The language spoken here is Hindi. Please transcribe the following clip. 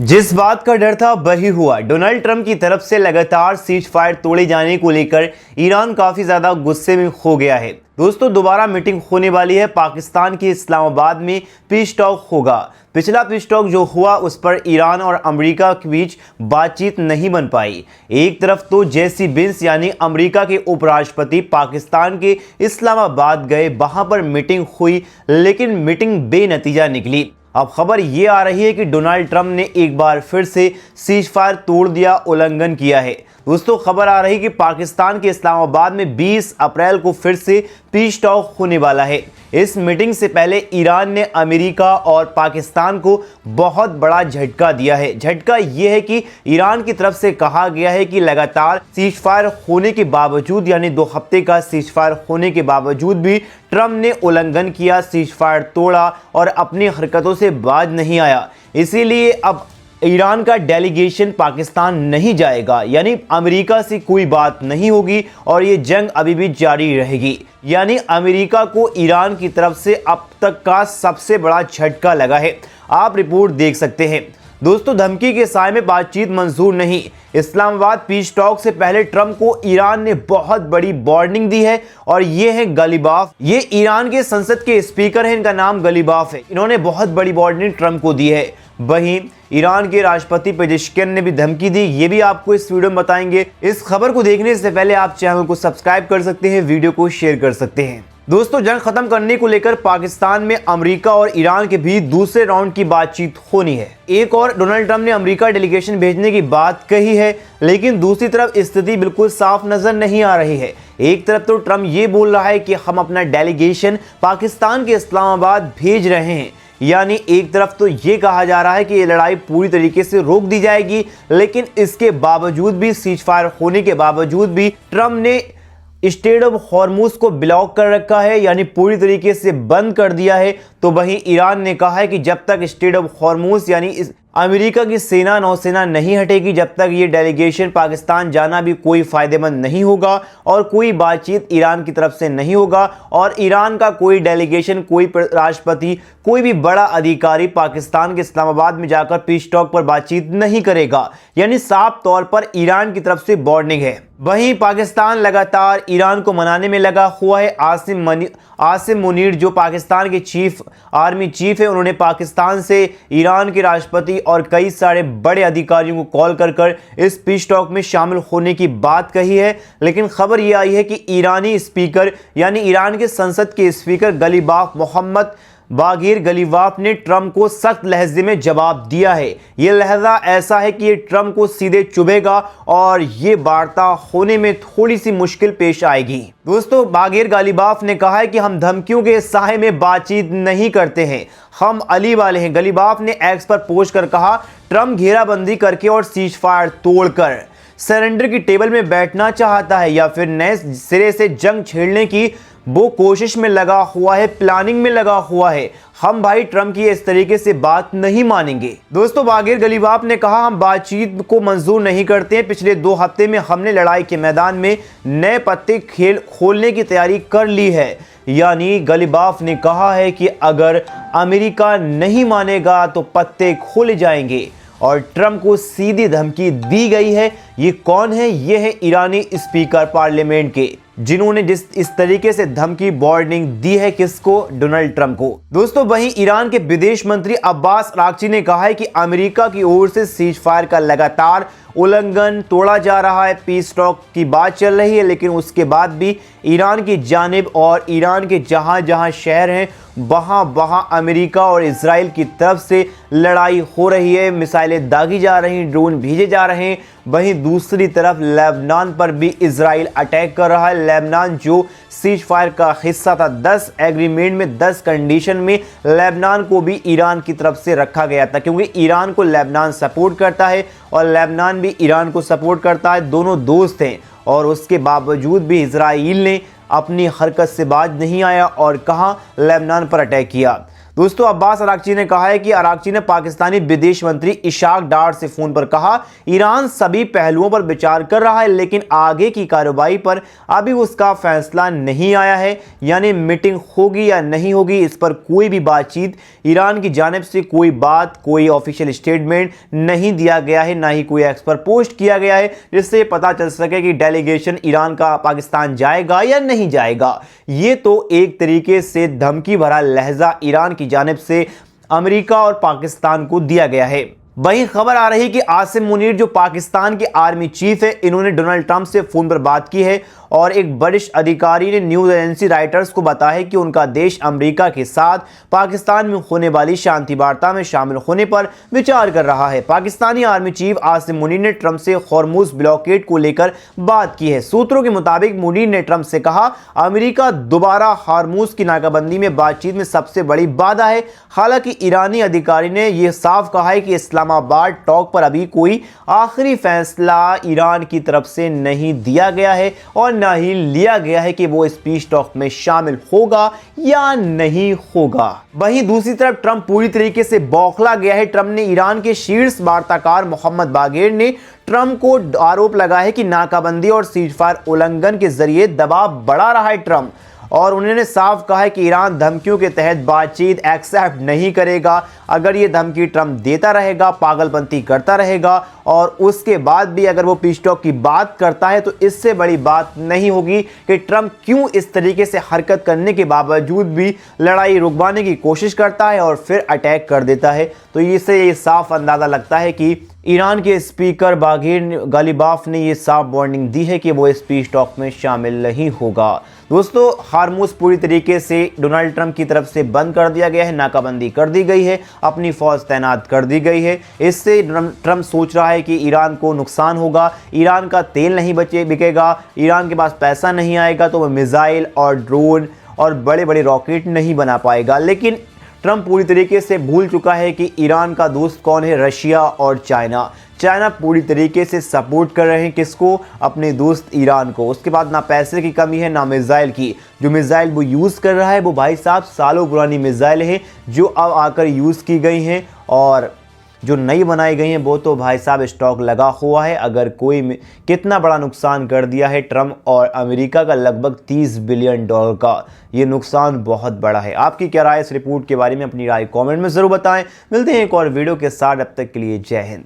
जिस बात का डर था वही हुआ। डोनाल्ड ट्रंप की तरफ से लगातार सीज फायर तोड़े जाने को लेकर ईरान काफी ज्यादा गुस्से में हो गया है। दोस्तों, दोबारा मीटिंग होने वाली है। पाकिस्तान के इस्लामाबाद में पीस टॉक होगा। पिछला पीस टॉक जो हुआ उस पर ईरान और अमेरिका के बीच बातचीत नहीं बन पाई। एक तरफ तो जेसी बिन्स यानी अमेरिका के उपराष्ट्रपति पाकिस्तान के इस्लामाबाद गए, वहां पर मीटिंग हुई, लेकिन मीटिंग बेनतीजा निकली। अब खबर ये आ रही है कि डोनाल्ड ट्रंप ने एक बार फिर से सीज फायर तोड़ दिया, उल्लंघन किया है। दोस्तों, खबर आ रही है कि पाकिस्तान के इस्लामाबाद में 20 अप्रैल को फिर से पीस टॉक होने वाला है। इस मीटिंग से पहले ईरान ने अमेरिका और पाकिस्तान को बहुत बड़ा झटका दिया है। झटका यह है कि ईरान की तरफ से कहा गया है कि लगातार सीज फायर होने के बावजूद, यानी 2 हफ्ते का सीज फायर होने के बावजूद भी ट्रंप ने उल्लंघन किया, सीज फायर तोड़ा और अपनी हरकतों से बाज नहीं आया। इसीलिए अब ईरान का डेलीगेशन पाकिस्तान नहीं जाएगा, यानी अमेरिका से कोई बात नहीं होगी और ये जंग अभी भी जारी रहेगी। यानी अमेरिका को ईरान की तरफ से अब तक का सबसे बड़ा झटका लगा है। आप रिपोर्ट देख सकते हैं। दोस्तों, धमकी के साए में बातचीत मंजूर नहीं। इस्लामाबाद पीस टॉक से पहले ट्रंप को ईरान ने बहुत बड़ी वार्निंग दी है और ये है गलीबाफ। ये ईरान के संसद के स्पीकर हैं, इनका नाम गलीबाफ है। इन्होंने बहुत बड़ी वार्निंग ट्रंप को दी है। वहीं ईरान के राष्ट्रपति पेजेश्कियन ने भी धमकी दी, ये भी आपको इस वीडियो में बताएंगे। इस खबर को देखने से पहले आप चैनल को सब्सक्राइब कर सकते हैं, वीडियो को शेयर कर सकते हैं। दोस्तों, जंग खत्म करने को लेकर पाकिस्तान में अमेरिका और ईरान के बीच दूसरे राउंड की बातचीत होनी है। एक और डोनाल्ड ट्रंप ने अमेरिका डेलीगेशन भेजने की बात कही है, लेकिन दूसरी तरफ स्थिति बिल्कुल साफ नजर नहीं आ रही है। एक तरफ तो ट्रंप ये बोल रहा है कि हम अपना डेलीगेशन पाकिस्तान के इस्लामाबाद भेज रहे हैं, यानी एक तरफ तो ये कहा जा रहा है कि ये लड़ाई पूरी तरीके से रोक दी जाएगी, लेकिन इसके बावजूद भी, सीज फायर होने के बावजूद भी ट्रंप ने स्ट्रेट ऑफ हॉर्मुज को ब्लॉक कर रखा है, यानी पूरी तरीके से बंद कर दिया है। तो वहीं ईरान ने कहा है कि जब तक स्ट्रेट ऑफ हॉर्मुज यानी अमेरिका की सेना नौसेना नहीं हटेगी, जब तक ये डेलीगेशन पाकिस्तान जाना भी कोई फायदेमंद नहीं होगा और कोई बातचीत ईरान की तरफ से नहीं होगा और ईरान का कोई डेलीगेशन, कोई राष्ट्रपति, कोई भी बड़ा अधिकारी पाकिस्तान के इस्लामाबाद में जाकर पीस टॉक पर बातचीत नहीं करेगा। यानी साफ तौर पर ईरान की तरफ से वार्निंग है। वहीं पाकिस्तान लगातार ईरान को मनाने में लगा हुआ है। आसिम मुनीर जो पाकिस्तान के आर्मी चीफ है, उन्होंने पाकिस्तान से ईरान के राष्ट्रपति और कई सारे बड़े अधिकारियों को कॉल कर इस पीस टॉक में शामिल होने की बात कही है। लेकिन खबर यह आई है कि ईरानी स्पीकर यानी ईरान के संसद के स्पीकर गलीबाफ मोहम्मद बागीर गलीबाफ ने ट्रंप को सख्त लहजे में जवाब दिया है। यह लहजा ऐसा है कि ये ट्रंप को सीधे चुभेगा और ये वार्ता होने में थोड़ी सी मुश्किल पेश आएगी। दोस्तों, बागीर गलीबाफ ने कहा है कि हम धमकियों के साए में बातचीत नहीं करते हैं, हम अली वाले हैं। गलीबाफ ने एक्स पर पोस्ट कर कहा, ट्रंप घेराबंदी करके और सीज फायर तोड़कर सरेंडर की टेबल में बैठना चाहता है या फिर नए सिरे से जंग छेड़ने की वो कोशिश में लगा हुआ है, प्लानिंग में लगा हुआ है। हम भाई ट्रंप की इस तरीके से बात नहीं मानेंगे। दोस्तों, बागीर गलीबाफ ने कहा, हम बातचीत को मंजूर नहीं करते हैं। पिछले 2 हफ्ते में हमने लड़ाई के मैदान में नए पत्ते खोलने की तैयारी कर ली है। यानी गलीबाफ ने कहा है कि अगर अमेरिका नहीं मानेगा तो पत्ते खोले जाएंगे और ट्रंप को सीधी धमकी दी गई है। ये कौन है? ये है ईरानी स्पीकर पार्लियामेंट के, जिन्होंने इस तरीके से धमकी वार्निंग दी है किसको? डोनाल्ड ट्रंप को। दोस्तों, वहीं ईरान के विदेश मंत्री अब्बास अरागची ने कहा है कि अमेरिका की ओर से सीज फायर का लगातार उल्लंघन तोड़ा जा रहा है। पीस टॉक की बात चल रही है, लेकिन उसके बाद भी ईरान की जानिब और ईरान के जहां जहां शहर हैं वहां अमेरिका और इजराइल की तरफ से लड़ाई हो रही है। मिसाइलें दागी जा रही हैं, ड्रोन भेजे जा रहे हैं। वहीं दूसरी तरफ लेबनान पर भी इजराइल अटैक कर रहा है। लेबनान जो सीज फायर का हिस्सा था, 10 एग्रीमेंट में 10 कंडीशन में लेबनान को भी ईरान की तरफ से रखा गया था, क्योंकि ईरान को लेबनान सपोर्ट करता है और लेबनान भी ईरान को सपोर्ट करता है। दोनों दोस्त हैं और उसके बावजूद भी इजराइल ने अपनी हरकत से बाज नहीं आया और कहां लेबनान पर अटैक किया। दोस्तों अब्बास अरागची ने कहा है कि अरागची ने पाकिस्तानी विदेश मंत्री इशाक डार से फोन पर कहा, ईरान सभी पहलुओं पर विचार कर रहा है लेकिन आगे की कार्रवाई पर अभी उसका फैसला नहीं आया है, यानी मीटिंग होगी या नहीं होगी इस पर कोई भी बातचीत ईरान की जानिब से कोई ऑफिशियल स्टेटमेंट नहीं दिया गया है, ना ही कोई एक्सपर्ट पोस्ट किया गया है जिससे पता चल सके कि डेलीगेशन ईरान का पाकिस्तान जाएगा या नहीं जाएगा। ये तो एक तरीके से धमकी भरा लहजा ईरान की जानिब से अमेरिका और पाकिस्तान को दिया गया है। वहीं खबर आ रही कि आसिम मुनीर जो पाकिस्तान के आर्मी चीफ है, इन्होंने डोनाल्ड ट्रंप से फोन पर बात की है और एक वरिष्ठ अधिकारी ने न्यूज एजेंसी रॉयटर्स को बताया है कि उनका देश अमेरिका के साथ पाकिस्तान में होने वाली शांति वार्ता में शामिल होने पर विचार कर रहा है। पाकिस्तानी आर्मी चीफ आसिम मुनीर ने ट्रंप से हॉर्मुज ब्लॉकेड को लेकर बात की है। सूत्रों के मुताबिक मुनीर ने ट्रंप से कहा, अमेरिका दोबारा हॉर्मुज की नाकाबंदी में बातचीत में सबसे बड़ी बाधा है। हालांकि ईरानी अधिकारी ने यह साफ कहा है कि इस्लामाबाद टॉक पर अभी कोई आखिरी फैसला ईरान की तरफ से नहीं दिया गया है और न ही लिया गया है कि वो इस पीस टॉक में शामिल होगा या नहीं होगा। वहीं दूसरी तरफ ट्रंप पूरी तरीके से बौखला गया है। ट्रंप ने ईरान के शीर्ष वार्ताकार मोहम्मद बागेर ने ट्रंप को आरोप लगाया है कि नाकाबंदी और सीजफायर उल्लंघन के जरिए दबाव बढ़ा रहा है ट्रंप, और उन्होंने साफ कहा है कि ईरान धमकियों के तहत बातचीत एक्सेप्ट नहीं करेगा। अगर ये धमकी ट्रंप देता रहेगा, पागलपंती करता रहेगा और उसके बाद भी अगर वो पीस टॉक की बात करता है तो इससे बड़ी बात नहीं होगी कि ट्रंप क्यों इस तरीके से हरकत करने के बावजूद भी लड़ाई रुकवाने की कोशिश करता है और फिर अटैक कर देता है। तो इससे ये साफ अंदाज़ा लगता है कि ईरान के स्पीकर बागेर गालिबाफ ने ये साफ वार्निंग दी है कि वो इस पीस टॉक में शामिल नहीं होगा। दोस्तों हॉर्मुज पूरी तरीके से डोनाल्ड ट्रंप की तरफ से बंद कर दिया गया है, नाकाबंदी कर दी गई है, अपनी फौज तैनात कर दी गई है। इससे ट्रंप सोच रहा है कि ईरान को नुकसान होगा, ईरान का तेल नहीं बिकेगा, ईरान के पास पैसा नहीं आएगा तो वह मिसाइल और ड्रोन और बड़े बड़े रॉकेट नहीं बना पाएगा। लेकिन ट्रंप पूरी तरीके से भूल चुका है कि ईरान का दोस्त कौन है, रशिया और चाइना। चाइना पूरी तरीके से सपोर्ट कर रहे हैं किसको, अपने दोस्त ईरान को। उसके बाद ना पैसे की कमी है ना मिसाइल की। जो मिसाइल वो यूज़ कर रहा है वो भाई साहब सालों पुरानी मिसाइल है जो अब आकर यूज़ की गई हैं, और जो नई बनाई गई हैं वो तो भाई साहब स्टॉक लगा हुआ है। अगर कोई कितना बड़ा नुकसान कर दिया है ट्रंप और अमेरिका का, लगभग $30 बिलियन का ये नुकसान बहुत बड़ा है। आपकी क्या राय इस रिपोर्ट के बारे में, अपनी राय कमेंट में ज़रूर बताएं। मिलते हैं एक और वीडियो के साथ, अब तक के लिए जय हिंद।